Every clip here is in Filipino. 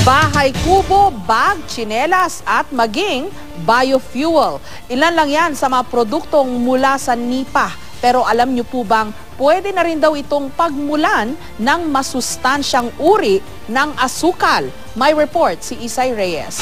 Bahay kubo, bag, tsinelas at maging biofuel. Ilan lang yan sa mga produktong mula sa NIPA. Pero alam niyo po bang pwede na rin daw itong pagmulan ng masustansyang uri ng asukal? May report si Isay Reyes.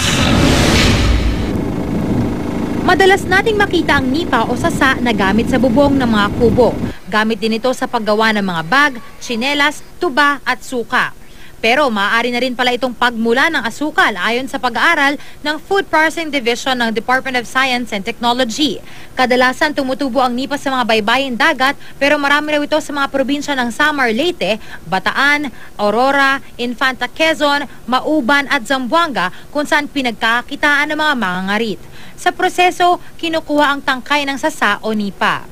Madalas nating makita ang NIPA o sasa na gamit sa bubong ng mga kubo. Gamit din ito sa paggawa ng mga bag, tsinelas, tuba at suka. Pero maaari na rin pala itong pagmula ng asukal ayon sa pag-aaral ng Food Processing Division ng Department of Science and Technology. Kadalasan tumutubo ang NIPA sa mga baybayin dagat pero marami raw ito sa mga probinsya ng Samar, Leyte, Bataan, Aurora, Infanta, Quezon, Mauban at Zamboanga kung saan pinagkakakitaan ng mga mangangarit. Sa proseso, kinukuha ang tangkay ng sasa o NIPA.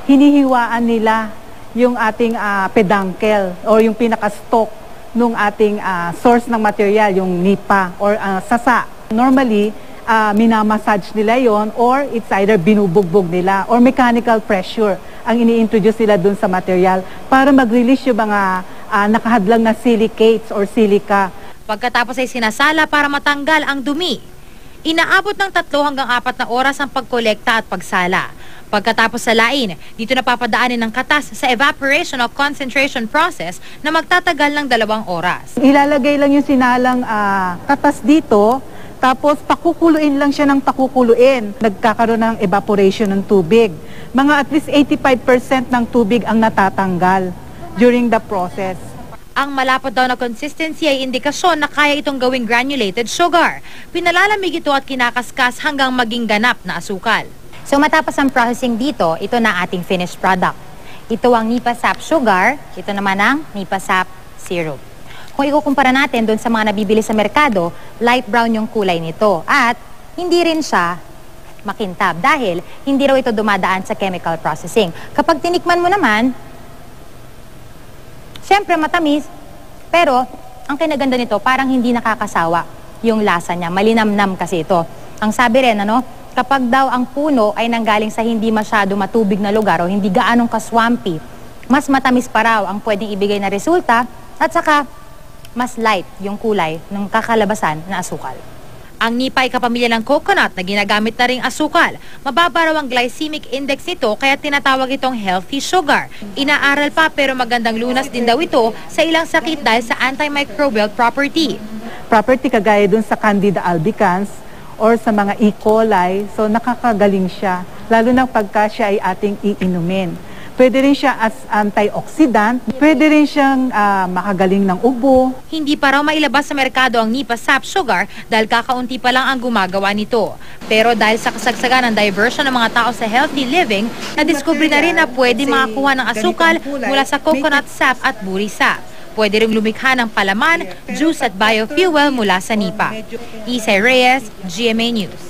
Hinihiwaan nila yung ating pedangkel o yung pinaka-stock nung ating source ng material, yung NIPA or sasa. Normally, minamassage nila yon or it's either binubugbog nila or mechanical pressure ang ini-introduce nila dun sa material para mag-release yung mga nakahadlang na silicates or silica. Pagkatapos ay sinasala para matanggal ang dumi. Inaabot ng 3 hanggang 4 na oras ang pagkolekta at pagsala. Pagkatapos salain, dito napapadaanin ng katas sa evaporation o concentration process na magtatagal ng 2 oras. Ilalagay lang yung sinalang katas dito, tapos pakukuluin lang siya ng pakukuluin. Nagkakaroon ng evaporation ng tubig. Mga at least 85% ng tubig ang natatanggal during the process. Ang malapot daw na consistency ay indikasyon na kaya itong gawing granulated sugar. Pinalalamig ito at kinakaskas hanggang maging ganap na asukal. So matapos ang processing dito, ito na ating finished product. Ito ang NIPA sap sugar, ito naman ang NIPA sap syrup. Kung ikukumpara natin doon sa mga nabibili sa merkado, light brown yung kulay nito. At hindi rin siya makintab dahil hindi raw ito dumadaan sa chemical processing. Kapag tinikman mo naman, syempre matamis, pero ang kinaganda nito parang hindi nakakasawa yung lasa niya. Malinamnam kasi ito. Ang sabi rin, kapag daw ang puno ay nanggaling sa hindi masyado matubig na lugar o hindi gaanong kaswampy, mas matamis pa raw ang pwedeng ibigay na resulta at saka mas light yung kulay ng kakalabasan na asukal. Ang NIPA ay kapamilya ng coconut na ginagamit na ring asukal. Mababa raw ang glycemic index nito kaya tinatawag itong healthy sugar. Inaaral pa pero magandang lunas din daw ito sa ilang sakit dahil sa antimicrobial property. Property kagaya dun sa Candida albicans or sa mga E. coli, so nakakagaling siya, lalo na pagka siya ay ating iinumin. Pwede rin siya as antioxidant, pwede rin siyang makagaling ng ubo. Hindi pa raw mailabas sa merkado ang NIPA sap sugar dahil kakaunti pa lang ang gumagawa nito. Pero dahil sa kasagsagan ng diversion ng mga tao sa healthy living, nadiskubre na rin na pwede makakuha ng asukal mula sa coconut sap at buri sap. Pwede rin lumikha ng palaman, juice at biofuel mula sa NIPA. Isay Reyes, GMA News.